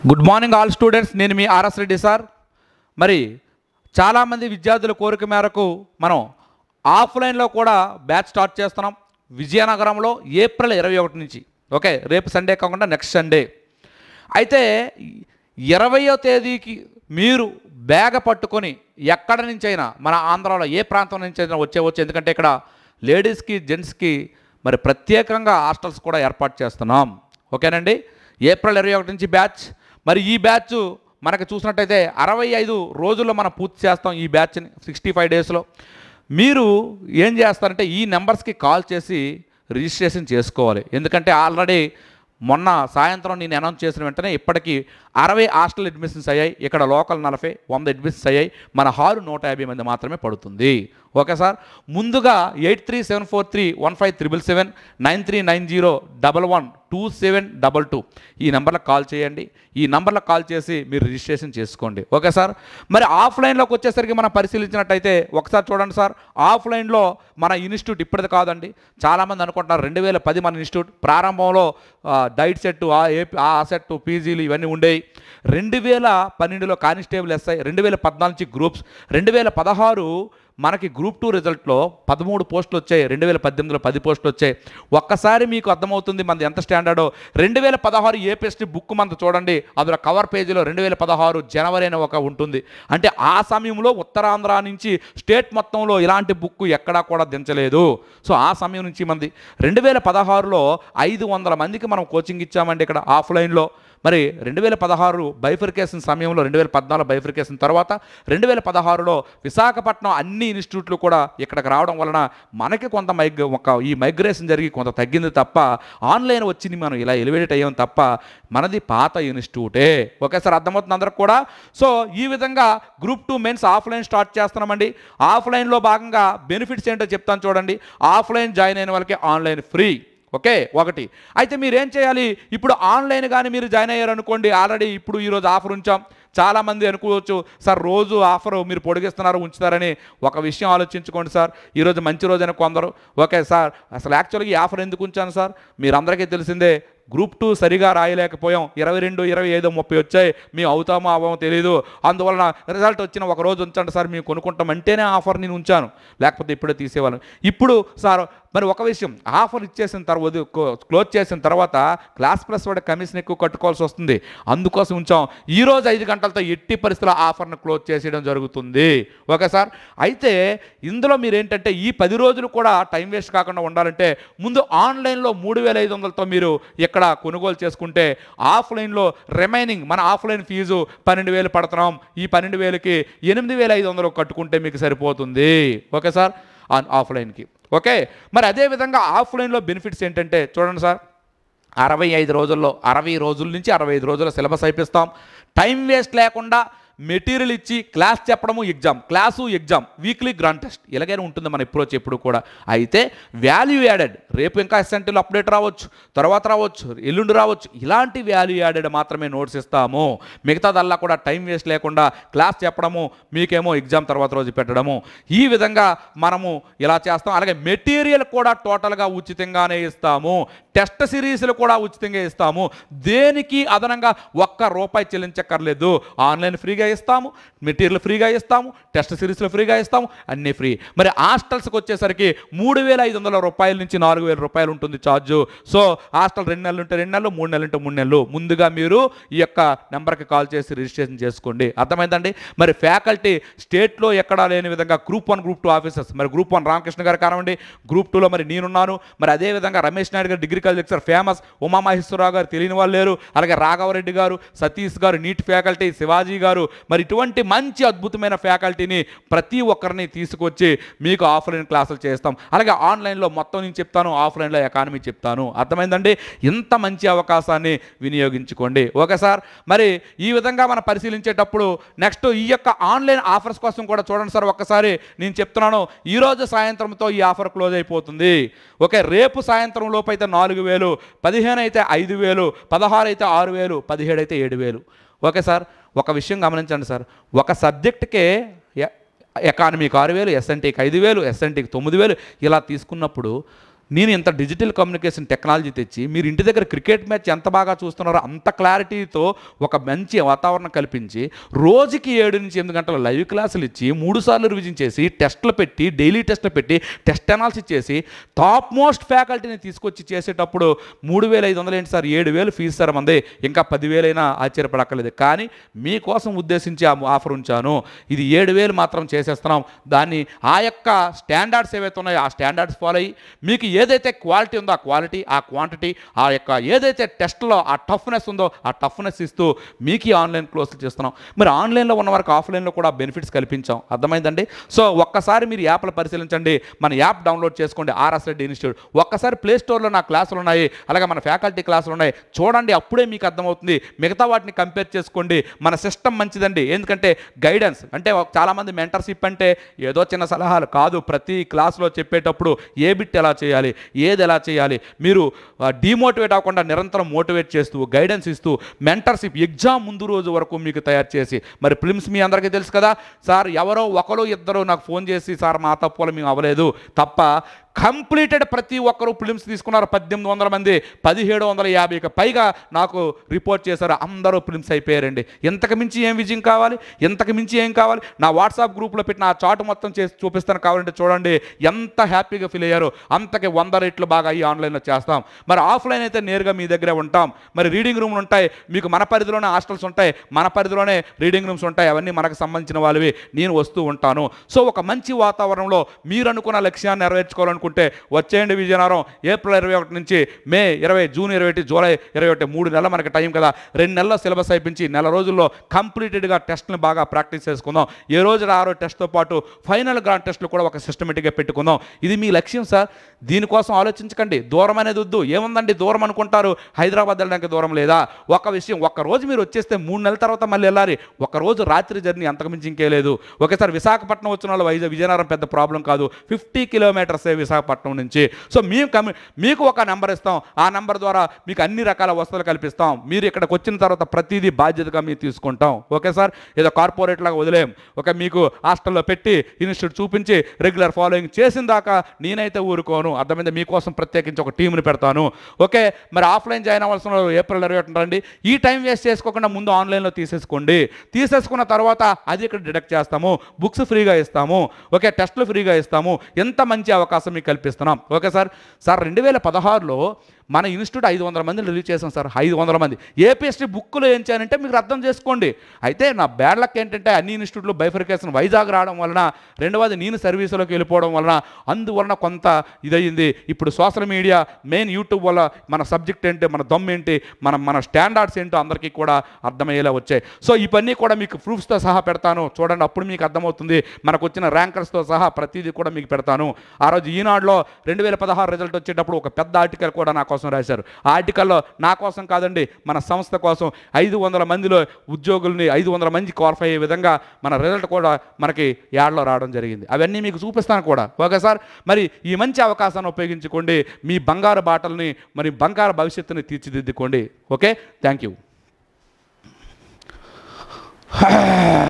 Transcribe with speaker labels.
Speaker 1: Good morning all students, నేను మీ RS Reddy sir. మరి చాలామంది విద్యార్థుల కోరిక మేరకు మనం ఆఫ్లైన్లో కూడా బ్యాచ్ స్టార్ట్ చేస్తున్నాం విజయనగరంలో ఏప్రిల్ 21 నుంచి. ఓకే, రేపు సండే కాకుండా నెక్స్ట్ సండే. అయితే 20వ తేదీకి మీరు బ్యాగ్ పట్టుకొని ఎక్కడి నుంచైనా మన ఆంధ్రాలో ఏ ప్రాంతం నుంచి అయినా వచ్చేవచ్చు. ఎందుకంటే ఇక్కడ లేడీస్కి జెంట్స్కి మరి ప్రత్యేకంగా హాస్టల్స్ కూడా ఏర్పాటు చేస్తున్నాం. ఓకేనండి, ఏప్రిల్ 21 నుంచి బ్యాచ్. మరి ఈ బ్యాచ్ మనకు చూసినట్టయితే 65 రోజుల్లో మనం పూర్తి చేస్తాం ఈ బ్యాచ్ని 65 డేస్లో. మీరు ఏం చేస్తారంటే ఈ నెంబర్స్కి కాల్ చేసి రిజిస్ట్రేషన్ చేసుకోవాలి. ఎందుకంటే ఆల్రెడీ మొన్న సాయంత్రం నేను అనౌన్స్ చేసిన వెంటనే ఇప్పటికీ 60 హాస్టల్ అడ్మిషన్స్ అయ్యాయి. ఇక్కడ లోకల్ 40, 100 అడ్మిషన్స్ అయ్యాయి. మన హాలు 150 మంది మాత్రమే పడుతుంది. ఓకే సార్, ముందుగా 8374315777 9390112722 ఈ నెంబర్లకు కాల్ చేయండి. ఈ నెంబర్లకు కాల్ చేసి మీరు రిజిస్ట్రేషన్ చేసుకోండి. Okay sir. మరి ఆఫ్లైన్లోకి వచ్చేసరికి మనం పరిశీలించినట్టయితే ఒకసారి చూడండి సార్, ఆఫ్లైన్లో మన ఇన్స్టిట్యూట్ ఇప్పటిది కాదండి. చాలామంది అనుకుంటున్నారు 2010 మన ఇన్స్టిట్యూట్ ప్రారంభంలో డైట్ సెట్ ఆ సెట్ పీజీలు ఇవన్నీ ఉండేవి. 2012లో కానిస్టేబుల్ ఎస్ఐ, 2014 నుంచి గ్రూప్స్, 2016 మనకి గ్రూప్ 2 రిజల్ట్లో 13 పోస్టులు వచ్చాయి, 2018లో 10 పోస్టులు వచ్చాయి. ఒక్కసారి మీకు అర్థమవుతుంది మనది ఎంత స్టాండర్డో. 2016 ఏపీఎస్టీ బుక్ మనది చూడండి, అందులో కవర్ పేజీలో 2016 జనవరి అని ఒక ఉంటుంది. అంటే ఆ సమయంలో ఉత్తరాంధ్ర నుంచి స్టేట్ మొత్తంలో ఇలాంటి బుక్ ఎక్కడా కూడా దించలేదు. సో ఆ సమయం నుంచి మనది 2016లో 500 మందికి మనం కోచింగ్ ఇచ్చామండి ఇక్కడ ఆఫ్లైన్లో. మరి 2016 బైఫర్కేషన్ సమయంలో, 2014 బైఫర్కేషన్ తర్వాత 2016లో విశాఖపట్నం అన్ని ఇన్స్టిట్యూట్లు కూడా ఇక్కడికి రావడం వలన మనకి కొంత ఈ మైగ్రేషన్ జరిగి కొంత తగ్గింది తప్ప, ఆన్లైన్ వచ్చింది మనం ఇలా ఎలివేట్ అయ్యాం తప్ప మనది పాత ఇన్స్టిట్యూటే. ఒకేసారి అర్థమవుతుంది అందరికి కూడా. సో ఈ విధంగా గ్రూప్ 2 మెయిన్స్ ఆఫ్లైన్ స్టార్ట్ చేస్తున్నామండి. ఆఫ్లైన్లో భాగంగా బెనిఫిట్స్ ఏంటో చెప్తాను చూడండి. ఆఫ్లైన్ జాయిన్ అయిన వాళ్ళకి ఆన్లైన్ ఫ్రీ. ఓకే, ఒకటి. అయితే మీరు ఏం చేయాలి, ఇప్పుడు ఆన్లైన్ కానీ మీరు జాయిన్ అయ్యారనుకోండి, ఆల్రెడీ ఇప్పుడు ఈరోజు ఆఫర్ ఉంచాం. చాలామంది అనుకోవచ్చు సార్ రోజు ఆఫర్ మీరు పొడిగిస్తున్నారు ఉంచుతారని. ఒక విషయం ఆలోచించుకోండి సార్, ఈరోజు మంచి రోజు అని కొందరు. ఓకే సార్, అసలు యాక్చువల్గా ఈ ఆఫర్ ఎందుకు ఉంచాను సార్, మీరందరికీ తెలిసిందే గ్రూప్ 2 సరిగా రాయలేకపోయాం, 22, 25, 30 వచ్చాయి, మేము అవుతామో అవ్వమో తెలియదు, అందువలన రిజల్ట్ వచ్చిన ఒక రోజు ఉంచండి సార్ మేము కొనుక్కుంటాం అంటేనే ఆఫర్ నేను ఉంచాను, లేకపోతే ఇప్పుడే తీసేవాళ్ళం. ఇప్పుడు సార్ మరి ఒక విషయం, ఆఫర్ ఇచ్చేసిన తర్వాత క్లోజ్ చేసిన తర్వాత క్లాస్ ప్లస్ వాడి కమిషన్ ఎక్కువ కట్టుకోవాల్సి వస్తుంది, అందుకోసం ఉంచాం. ఈరోజు 5 గంటలతో ఎట్టి పరిస్థితుల్లో ఆఫర్ను క్లోజ్ చేసేయడం జరుగుతుంది. Okay sir. అయితే ఇందులో మీరు ఏంటంటే ఈ 10 రోజులు కూడా టైం వేస్ట్ కాకుండా ఉండాలంటే ముందు ఆన్లైన్లో 3500తో మీరు ఇక్కడ కొనుగోలు చేసుకుంటే ఆఫ్లైన్లో రిమైనింగ్ మన ఆఫ్లైన్ ఫీజు 12,000 పడుతున్నాం. ఈ 12,000కి 8,500 కట్టుకుంటే మీకు సరిపోతుంది. Okay sir, ఆఫ్లైన్కి. ఓకే, మరి అదేవిధంగా ఆఫ్లైన్లో బెనిఫిట్స్ ఏంటంటే చూడండి సార్, 65 రోజుల్లో 60 రోజుల నుంచి 65 రోజుల సిలబస్ అయిపిస్తాం. టైం వేస్ట్ లేకుండా మెటీరియల్ ఇచ్చి క్లాస్ చెప్పడము, class exam, weekly grand test ఇలాగైనా ఉంటుంది మన అప్రోచ్ ఎప్పుడు కూడా. అయితే వాల్యూ యాడెడ్, రేపు ఇంకా ఎస్ఎన్టీలో అప్డేట్ రావచ్చు, తర్వాత రావచ్చు, ఎల్లుండి రావచ్చు, ఇలాంటి వాల్యూ యాడెడ్ మాత్రమే నోట్స్ ఇస్తాము. మిగతాదల్లా కూడా టైం వేస్ట్ లేకుండా క్లాస్ చెప్పడము, మీకేమో ఎగ్జామ్ తర్వాత రోజు పెట్టడము, ఈ విధంగా మనము ఇలా చేస్తాం. అలాగే మెటీరియల్ కూడా టోటల్గా ఉచితంగానే ఇస్తాము. టెస్ట్ సిరీస్లు కూడా ఉచితంగా ఇస్తాము. దేనికి అదనంగా ₹1 చెల్లించక్కర్లేదు. ఆన్లైన్ ఫ్రీగా ఇస్తాము, మెటీరియల్ ఫ్రీగా ఇస్తాము, టెస్ట్ సిరీస్లు ఫ్రీగా ఇస్తాము, అన్నీ ఫ్రీ. మరి హాస్టల్స్కి వచ్చేసరికి ₹3,500 నుంచి ₹4,000 ఉంటుంది ఛార్జు. సో హాస్టల్ 2 నెలలు ఉంటే 2 నెలలు, 3 నెలలు ఉంటే 3 నెలలు. ముందుగా మీరు ఈ యొక్క నెంబర్కి కాల్ చేసి రిజిస్ట్రేషన్ చేసుకోండి. అర్థమైందండి. మరి ఫ్యాకల్టీ స్టేట్లో ఎక్కడా లేని విధంగా గ్రూప్ 1, గ్రూప్ 2 ఆఫీసర్స్, మరి గ్రూప్ 1 రామకృష్ణ గారు కానివ్వండి, గ్రూప్ 2లో మరి నేనున్నాను, మరి అదేవిధంగా Ramesh Naidu garu degree college lecturer famous, Umamaheswararao garu తెలియని వాళ్ళు లేరు, అలాగే రాఘవరెడ్డి గారు, సతీష్ గారు నీట్ ఫ్యాకల్టీ, శివాజీ గారు, మరి ఇటువంటి మంచి అద్భుతమైన ఫ్యాకల్టీని ప్రతి ఒక్కరిని తీసుకొచ్చి మీకు ఆఫ్లైన్ క్లాసులు చేస్తాం. అలాగే ఆన్లైన్లో మొత్తం నేను చెప్తాను, ఆఫ్లైన్లో ఎకానమీ చెప్తాను. అర్థమైందండి. ఇంత మంచి అవకాశాన్ని వినియోగించుకోండి. Okay sir. మరి ఈ విధంగా మనం పరిశీలించేటప్పుడు నెక్స్ట్ ఈ యొక్క ఆన్లైన్ ఆఫర్స్ కోసం కూడా చూడండి సార్. ఒక్కసారి నేను చెప్తున్నాను, ఈరోజు సాయంత్రంతో ఈ ఆఫర్ క్లోజ్ అయిపోతుంది. ఓకే, రేపు సాయంత్రం లోపు అయితే 4,000, 15 అయితే 5,000, 16 అయితే 6,000, 17 అయితే 7,000. Okay sir. ఒక విషయం గమనించండి సార్, ఒక సబ్జెక్ట్కే ఎకానమీకి 6,000, ఎస్ఎన్టీకి 5,000, ఎస్ఎన్టీకి 9,000 ఇలా తీసుకున్నప్పుడు నేను ఇంత డిజిటల్ కమ్యూనికేషన్ టెక్నాలజీ తెచ్చి మీరు ఇంటి దగ్గర క్రికెట్ మ్యాచ్ ఎంత బాగా చూస్తున్నారో అంత క్లారిటీతో ఒక మంచి వాతావరణం కల్పించి రోజుకి 7 నుంచి 8 గంటల లైవ్ క్లాసులు ఇచ్చి 3 సార్లు రివిజన్ చేసి టెస్టులు పెట్టి డైలీ టెస్టులు పెట్టి టెస్ట్ అనాలిసిస్ చేసి టాప్ మోస్ట్ ఫ్యాకల్టీని తీసుకొచ్చి చేసేటప్పుడు 3,500 ఏంటి సార్, 7,000 ఫీజు సార్ మంది, ఇంకా 10,000 అయినా ఆశ్చర్యపడక్కర్లేదు. కానీ మీకోసం ఉద్దేశించి ఆ ఆఫర్ ఉంచాను. ఇది 7,000 మాత్రం చేసేస్తున్నాం. దాన్ని ఆ యొక్క స్టాండర్డ్స్ ఏవైతే ఉన్నాయో ఆ స్టాండర్డ్స్ ఫాలో అయ్యి మీకు ఏదైతే క్వాలిటీ ఉందో ఆ క్వాలిటీ, ఆ క్వాంటిటీ, ఆ యొక్క ఏదైతే టెస్ట్లో ఆ టఫ్నెస్ ఉందో ఆ టఫ్నెస్ ఇస్తూ మీకు ఈ ఆన్లైన్ కోర్సులు చేస్తున్నాం. మరి ఆన్లైన్లో ఉన్న వారికి ఆఫ్లైన్లో కూడా బెనిఫిట్స్ కల్పించాం. అర్థమైందండి? సో ఒక్కసారి మీరు యాప్లు పరిశీలించండి, మన యాప్ డౌన్లోడ్ చేసుకోండి, ఆర్ఎస్ రెడ్డి ఇన్స్టిట్యూట్. ఒక్కసారి ప్లే స్టోర్లో నా క్లాసులు ఉన్నాయి, అలాగే మన ఫ్యాకల్టీ క్లాసులు ఉన్నాయి, చూడండి. అప్పుడే మీకు అర్థమవుతుంది. మిగతా వాటిని కంపేర్ చేసుకోండి. మన సిస్టమ్ మంచిదండి. ఎందుకంటే గైడెన్స్ అంటే చాలామంది మెంటర్షిప్ అంటే ఏదో చిన్న సలహాలు కాదు. ప్రతి క్లాసులో చెప్పేటప్పుడు ఏ బిట్ ఎలా చేయాలి, ఏది ఎలా చేయాలి, మీరు డిమోటివేట్ అవ్వకుండా నిరంతరం మోటివేట్ చేస్తూ గైడెన్స్ ఇస్తూ మెంటర్షిప్ ఎగ్జామ్ ముందు రోజు వరకు మీకు తయారు చేసి, మరి ప్రిలిమ్స్ మీ అందరికీ తెలుసు కదా సార్, ఎవరో ఒకరు ఇద్దరు నాకు ఫోన్ చేసి సార్ మా తప్పులు మేము అవ్వలేదు తప్ప కంప్లీటెడ్ ప్రతి ఒక్కరూ ప్రిలిమ్స్ తీసుకున్నారు. 1,800 మంది 1,750కి పైగా నాకు రిపోర్ట్ చేశారు. అందరూ ప్రిలిమ్స్ అయిపోయారండి. ఇంతకు మించి ఏం విజయం కావాలి, ఇంతకు మించి ఏం కావాలి? నా వాట్సాప్ గ్రూప్లో పెట్టిన ఆ చార్ట్ మొత్తం చేసి చూపిస్తాను, కావాలంటే చూడండి. ఎంత హ్యాపీగా ఫీల్ అయ్యారు. అంతకి 100 రెట్లు బాగా ఈ ఆన్లైన్లో చేస్తాం. మరి ఆఫ్లైన్ అయితే నేరుగా మీ దగ్గరే ఉంటాం. మరి రీడింగ్ రూమ్లు ఉంటాయి, మీకు మన పరిధిలోనే హాస్టల్స్ ఉంటాయి, మన పరిధిలోనే రీడింగ్ రూమ్స్ ఉంటాయి. అవన్నీ మనకు సంబంధించిన వాళ్ళవి. నేను వస్తూ ఉంటాను. సో ఒక మంచి వాతావరణంలో మీరు అనుకున్న లక్ష్యాన్ని నెరవేర్చుకోవాలనుకుంటే వచ్చేయండి విజయనగరం. ఏప్రిల్ 21 నుంచి మే 20, జూన్ 21, జూలై 21, 3 నెలలు మనకి టైం కదా. 2 నెలల సిలబస్ అయిపించి నెల రోజుల్లో కంప్లీటెడ్గా టెస్ట్ని బాగా ప్రాక్టీస్ చేసుకుందాం. ఏ రోజు ఆ రోజు టెస్ట్తో పాటు ఫైనల్ గ్రాండ్ టెస్ట్లు కూడా ఒక సిస్టమేటిక్గా పెట్టుకుందాం. ఇది మీ లక్ష్యం సార్. దీనికోసం ఆలోచించకండి. దూరం అనేది వద్దు. ఏముందండి దూరం అనుకుంటారు, హైదరాబాద్ వెళ్ళడానికి దూరం లేదా? ఒక విషయం, ఒక్కరోజు మీరు వచ్చేస్తే 3 నెలల తర్వాత మళ్ళీ వెళ్ళాలి. ఒకరోజు రాత్రి జర్నీ, అంతకుమించి ఇంకే లేదు. ఒకేసారి విశాఖపట్నం వచ్చిన వాళ్ళు విజయనగరం పెద్ద ప్రాబ్లం కాదు. 50 కిలోమీటర్సే విశాఖపట్నం నుంచి. సో మీకు ఒక నెంబర్ ఇస్తాం. ఆ నెంబర్ ద్వారా మీకు అన్ని రకాల వసతులు కల్పిస్తాం. మీరు ఇక్కడికి వచ్చిన తర్వాత ప్రతిదీ బాధ్యతగా మీరు తీసుకుంటాం. ఓకే సార్, ఏదో కార్పొరేట్ లాగా వదిలేం. ఓకే, మీకు హాస్టల్లో పెట్టి ఇన్స్టిట్యూట్ చూపించి రెగ్యులర్ ఫాలోయింగ్ చేసిన దాకా నేనైతే ఊరుకోను. అర్థమైంది? మీకోసం ప్రత్యేకించి ఒక టీంని పెడతాను. ఓకే, మరి ఆఫ్లైన్ జాయిన్ అవ్వాల్సిన ఏప్రిల్ 21 రండి. ఈ టైం వేస్ట్ చేసుకోకుండా ముందు ఆన్లైన్లో తీసేసుకోండి. తీసేసుకున్న తర్వాత అది ఇక్కడ డిడక్ట్ చేస్తాము, బుక్స్ ఫ్రీగా ఇస్తాము, ఓకే, టెస్టులు ఫ్రీగా ఇస్తాము. ఎంత మంచి అవకాశం మీకు కల్పిస్తున్నాం. Okay sir. 2016లో మన ఇన్స్టిట్యూట్ 500 మందిని రిలీజ్ చేసాం సార్. 500 మంది ఏపీఎస్టీ బుక్కులు ఏం చేయాలంటే మీకు అర్థం చేసుకోండి. అయితే నా బ్యాడ్ లక్ ఏంటంటే అన్ని ఇన్స్టిట్యూట్లో బైఫర్కేషన్ వైజాగ్ రావడం వలన, రెండవది నేను సర్వీసులోకి వెళ్ళిపోవడం వలన, అందువలన కొంత ఇదయింది. ఇప్పుడు సోషల్ మీడియా మెయిన్ యూట్యూబ్ వల్ల మన సబ్జెక్ట్ ఏంటి, మన దమ్ ఏంటి, మన స్టాండర్డ్స్ ఏంటో అందరికీ కూడా అర్థమయ్యేలా వచ్చాయి. సో ఇవన్నీ కూడా మీకు ప్రూఫ్స్తో సహా పెడతాను. చూడండి, అప్పుడు మీకు అర్థమవుతుంది. మనకు వచ్చిన ర్యాంకర్స్తో సహా ప్రతిదీ కూడా మీకు పెడతాను. ఆ రోజు ఈనాడులో 2016 రిజల్ట్ వచ్చేటప్పుడు ఒక పెద్ద ఆర్టికల్ కూడా నా కోసం రాశారు. ఆ ఆర్టికల్లో నా కోసం కాదండి, మన సంస్థ కోసం 500 మందిలో ఉద్యోగుల్ని 500 మంది క్వాలిఫై అయ్యే విధంగా మన రిజల్ట్ కూడా మనకి యాడ్లో రావడం జరిగింది. అవన్నీ మీకు చూపిస్తాను కూడా. ఓకే సార్, మరి ఈ మంచి అవకాశాన్ని ఉపయోగించుకోండి. మీ బంగారు బాటల్ని, మరి బంగారు భవిష్యత్తుని తీర్చిదిద్దుకోండి. Okay, thank you.